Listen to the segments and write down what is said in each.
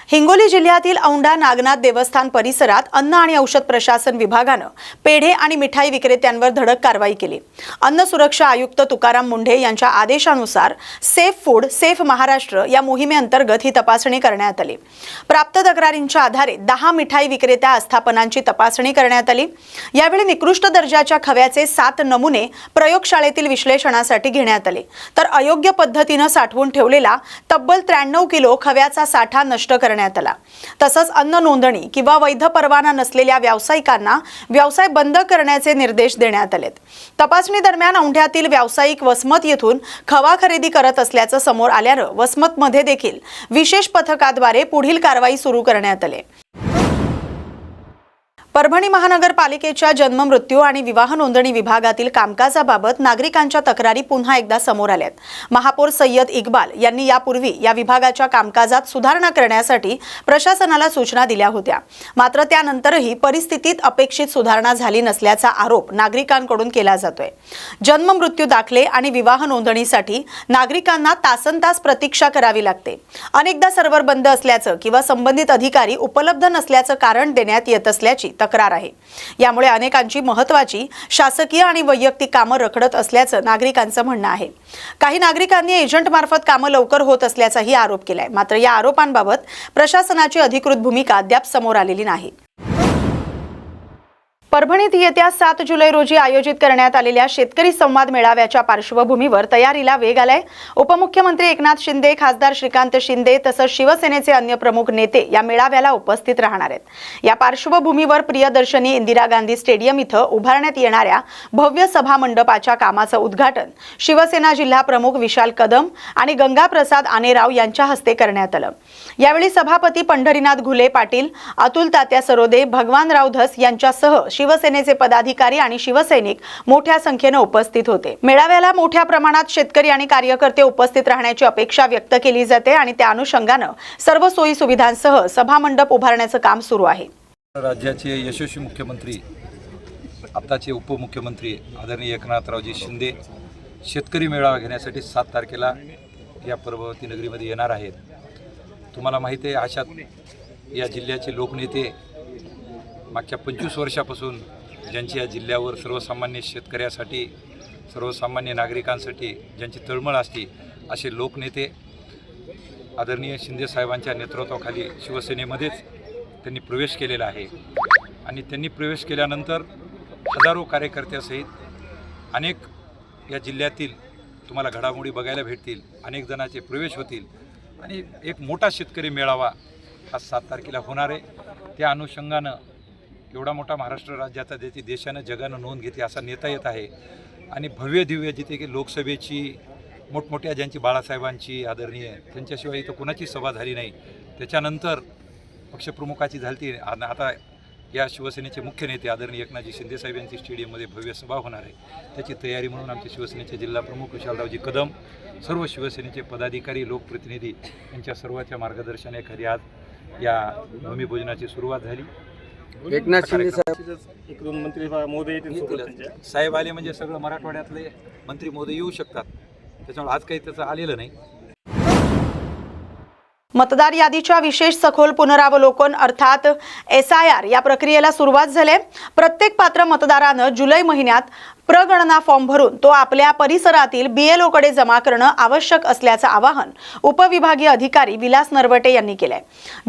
हिंगोली जिल्ह्यातील औंढा नागनाथ देवस्थान परिसरात अन्न आणि औषध प्रशासन विभागानं पेढे आणि मिठाई विक्रेत्यांवर धडक कारवाई केली। अन्न सुरक्षा आयुक्त तुकाराम मुंढे यांच्या आदेशानुसार सेफ फूड सेफ महाराष्ट्र या मोहिमेअंतर्गत ही तपासणी करण्यात आली। प्राप्त तक्रारींच्या आधारे 10 मिठाई विक्रेत्या आस्थापनांची तपासणी करण्यात आली। यावेळी निकृष्ट दर्जाच्या खव्याचे 7 नमुने प्रयोगशाळेतील विश्लेषणासाठी घेण्यात आले, तर अयोग्य पद्धतीने साठवून ठेवलेला तब्बल 93 किलो खव्याचा साठा नष्ट करण्यात आला। तसंच अन्न नोंदणी किंवा वैध परवाना नसलेल्या व्यावसायिकांना व्यवसाय बंद करण्याचे निर्देश देण्यात आलेत। तपासणी दरम्यान औंढ्यातील व्यावसायिक वसमत येथून खवा खरेदी करत असल्याचं समोर आल्यानं वसमतमध्ये देखील विशेष पथकाद्वारे पुढील कारवाई सुरू करण्यात आली। परभणी महानगरपालिकेच्या जन्म मृत्यू आणि विवाह नोंदणी विभागातील कामकाजाबाबत नागरिकांच्या तक्रारी पुन्हा एकदा समोर आल्यात। महापौर सय्यद इक्बाल यांनी यापूर्वी या विभागाच्या कामकाजात सुधारणा करण्यासाठी प्रशासनाला सूचना दिल्या होत्या, मात्र त्यानंतरही परिस्थितीत अपेक्षित सुधारणा झाली नसल्याचा आरोप नागरिकांकडून केला जातोय। जन्म मृत्यू दाखले आणि विवाह नोंदणीसाठी नागरिकांना तासनतास प्रतीक्षा करावी लागते। अनेकदा सर्व्हर बंद असल्याचं किंवा संबंधित अधिकारी उपलब्ध नसल्याचं कारण देण्यात येत असल्याची तक्रार आहे। यामुळे अनेकांची महत्त्वाची शासकीय आणि वैयक्तिक कामं रखडत असल्याचं नागरिकांचं म्हणणं आहे। काही नागरिकांनी एजंट मार्फत कामं लवकर होत असल्याचाही आरोप केलाय, मात्र या आरोपांबाबत प्रशासनाची अधिकृत भूमिका अद्याप समोर आलेली नाही। परभणीत येत्या 7 जुलै रोजी आयोजित करण्यात आलेल्या शेतकरी संवाद मेळाव्याच्या पार्श्वभूमीवर तयारीला वेग आलाय। उपमुख्यमंत्री एकनाथ शिंदे, खासदार श्रीकांत शिंदे तसंच शिवसेनेचे अन्य प्रमुख नेते या मेळाव्याला उपस्थित राहणार आहेत। या पार्श्वभूमीवर प्रियदर्शनी इंदिरा गांधी स्टेडियम इथं उभारण्यात येणाऱ्या भव्य सभा मंडपाच्या कामाचं उद्घाटन शिवसेना जिल्हा प्रमुख विशाल कदम आणि गंगाप्रसाद आनेराव यांच्या हस्ते करण्यात आलं। यावेळी सभापती पंढरीनाथ घुले पाटील, अतुल तात्या सरोदे, भगवानराव धस यांच्यासह शिवसेनेचे पदाधिकारी आणि शिवसैनिक मोठ्या संख्येने उपस्थित होते। मेळाव्याला मोठ्या प्रमाणात शेतकरी आणि कार्यकर्ते उपस्थित राहण्याची अपेक्षा व्यक्त केली जाते आणि त्या अनुषंगाने सर्व सोयी सुविधांसह सभा मंडप उभारण्याचं काम सुरू आहे। राज्याचे यशस्वी मुख्यमंत्री, आताचे उपमुख्यमंत्री आदरणीय एकनाथरावजी शिंदे शेतकरी मेळावा घेण्यासाठी 7 तारखेला या पर्वती नगरीमध्ये येणार आहेत। तुम्हाला माहिती आहे, अशात या जिल्ह्याचे लोकनेते मागच्या 25 वर्षापासून ज्यांची या जिल्ह्यावर सर्वसामान्य शेतकऱ्यासाठी, सर्वसामान्य नागरिकांसाठी ज्यांची तळमळ असते, असे लोकनेते आदरणीय शिंदे साहेबांच्या नेतृत्वाखाली शिवसेनेमध्येच त्यांनी प्रवेश केलेला आहे। आणि त्यांनी प्रवेश केल्यानंतर हजारो कार्यकर्त्यासहित अनेक या जिल्ह्यातील तुम्हाला घडामोडी बघायला भेटतील, अनेक जणांचे प्रवेश होतील आणि एक मोठा शेतकरी मेळावा हा 7 तारखेला होणार आहे। त्या अनुषंगानं एवढा मोठा महाराष्ट्र राज्याचा ज्याची देशानं जगानं नोंद घेते असा नेता येत आहे आणि भव्य दिव्य जिथे की लोकसभेची मोठमोठ्या ज्यांची बाळासाहेबांची आदरणीय त्यांच्याशिवाय इथं कुणाची सभा झाली नाही, त्याच्यानंतर पक्षप्रमुखाची झाली आणि आता या शिवसेनेचे मुख्य नेते आदरणीय एकनाथजी शिंदे साहेब यांची स्टेडियममध्ये भव्य सभा होणार आहे। त्याची तयारी म्हणून आमचे शिवसेनेचे जिल्हा प्रमुख विशालरावजी कदम, सर्व शिवसेनेचे पदाधिकारी, लोकप्रतिनिधी यांच्या सर्वांच्या मार्गदर्शनाखाली आज या भूमिपूजनाची सुरुवात झाली। एकनाथ शिंदे साहेब, एक 2 मंत्री महोदय येतील साहेब आले म्हणजे सगळं मराठवाड्यातले मंत्री महोदय येऊ शकतात, त्याच्यामुळे आज काही त्याचं आलेलं नाही। मतदार यादीच्या विशेष सखोल पुनरावलोकन अर्थात SIR या प्रक्रियेला सुरुवात झाली। प्रत्येक पात्र मतदारानं जुलै महिन्यात प्रगणना फॉर्म भरून तो आपल्या परिसरातील BLO कडे जमा करणं आवश्यक असल्याचं आवाहन उपविभागीय अधिकारी विलास नरवटे यांनी केलंय।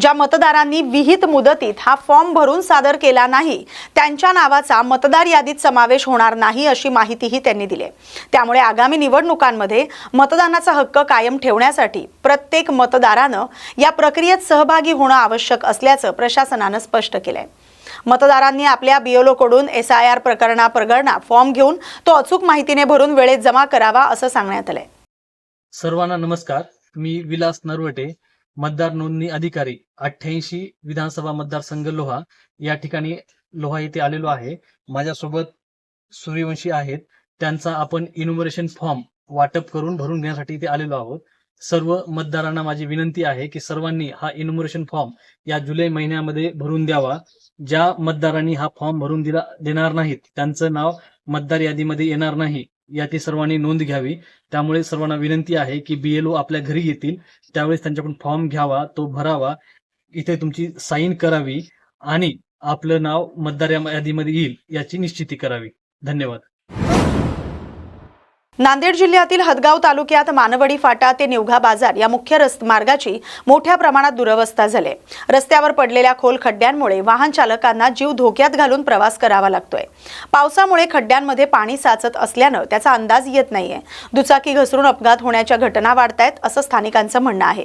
ज्या मतदारांनी विहित मुदतीत हा फॉर्म भरून सादर केला नाही त्यांच्या नावाचा मतदार यादीत समावेश होणार नाही अशी माहितीही त्यांनी दिली। त्यामुळे आगामी निवडणुकांमध्ये मतदानाचा हक्क कायम ठेवण्यासाठी प्रत्येक मतदारानं या प्रक्रियेत सहभागी होणं आवश्यक असल्याचं प्रशासनानं स्पष्ट केलंय। मतदारांनी आपल्या BLO कडून SIR प्रकरणा फॉर्म घेऊन तो अचूक माहितीने भरून वेळेत जमा करावा असं सांगण्यात आलंय। सर्वांना नमस्कार, मी विलास नरवटे, मतदार नोंदणी अधिकारी 88 विधानसभा मतदारसंघ लोहा या ठिकाणी लोहा येथे आलेलो आहे। माझ्यासोबत सूर्यवंशी आहेत, त्यांचा आपण इन्युमरेशन फॉर्म वाटप करून भरून घेण्यासाठी इथे आलेलो आहोत। सर्व मतदारांना माझी विनंती आहे की सर्वांनी हा इन्युमरेशन फॉर्म या जुलै महिन्यामध्ये भरून द्यावा। ज्या मतदारांनी हा फॉर्म भरून देणार नाहीत त्यांचं नाव मतदार यादीमध्ये येणार नाही याची सर्वांनी नोंद घ्यावी। त्यामुळे सर्वांना विनंती आहे की BLO आपल्या घरी येतील त्यावेळेस त्यांच्याकडून फॉर्म घ्यावा, तो भरावा इथे तुमची साईन करावी आणि आपलं नाव मतदार यादीमध्ये येईल याची निश्चिती करावी. धन्यवाद. नांदेड जिल्ह्यातील हदगाव तालुक्यात मानवडी फाटा ते निवघा बाजार या मुख्य मार्गाची मोठ्या प्रमाणात दुरवस्था झाली. रस्त्यावर पडलेल्या खोल खड्ड्यांमुळे वाहन चालकांना जीव धोक्यात घालून प्रवास करावा लागतोय. पावसामुळे खड्ड्यांमध्ये पाणी साचत असल्यानं त्याचा अंदाज येत नाहीये. दुचाकी घसरून अपघात होण्याच्या घटना वाढतायत असं स्थानिकांचं म्हणणं आहे.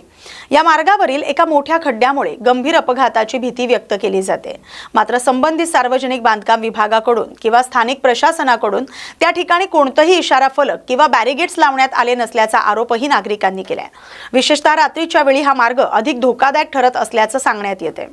या मार्गावरील एका मोठ्या खड्ड्यामुळे गंभीर अपघाताची भीती व्यक्त केली जाते. मात्र संबंधित सार्वजनिक बांधकाम विभागाकडून किंवा स्थानिक प्रशासनाकडून त्या ठिकाणी कोणताही इशारा फलक किंवा बॅरिगेड्स लावण्यात आले नसल्याचा आरोपही नागरिकांनी केलाय. विशेषतः रात्रीच्या वेळी हा मार्ग अधिक धोकादायक ठरत असल्याचं सांगण्यात येते.